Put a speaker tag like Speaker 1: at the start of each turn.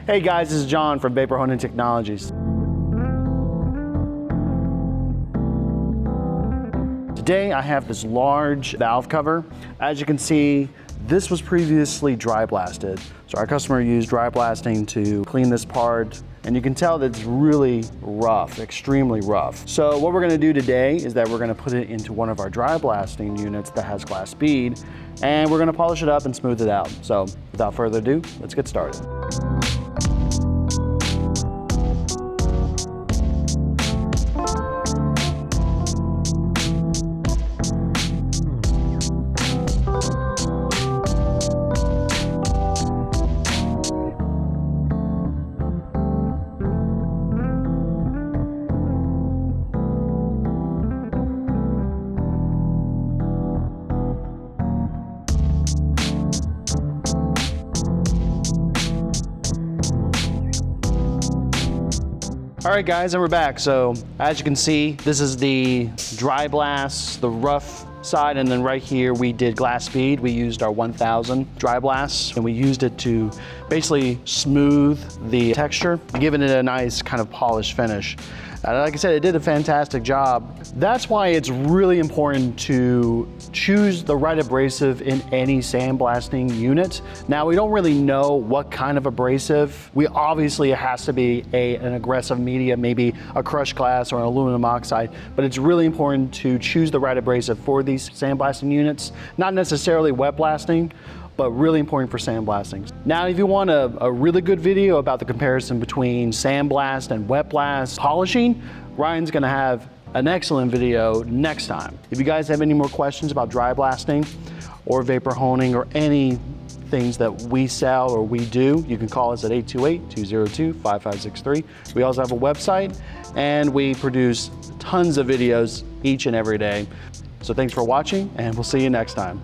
Speaker 1: Hey guys, this is John from Vapor Technologies. Today I have this large valve cover. As you can see, this was previously dry blasted. So our customer used dry blasting to clean this part, and you can tell that it's really rough, extremely rough. So what we're gonna do today is that we're gonna put it into one of our dry blasting units that has glass bead, and we're gonna polish it up and smooth it out. So without further ado, let's get started. All right guys, and we're back. So as you can see, this is the dry blast, the rough side, and then right here we did glass bead. We used our 1000 dry blast, and we used it to basically smooth the texture, giving it a nice kind of polished finish. Like I said, it did a fantastic job. That's why it's really important to choose the right abrasive in any sandblasting unit. Now, we don't really know what kind of abrasive. Obviously, it has to be an aggressive media, maybe a crushed glass or an aluminum oxide, but it's really important to choose the right abrasive for these sandblasting units, not necessarily wet blasting, but really important for sandblasting. Now, if you want a really good video about the comparison between sandblast and wet blast polishing, Ryan's gonna have an excellent video next time. If you guys have any more questions about dry blasting or vapor honing or any things that we sell or we do, you can call us at 828-202-5563. We also have a website, and we produce tons of videos each and every day. So thanks for watching, and we'll see you next time.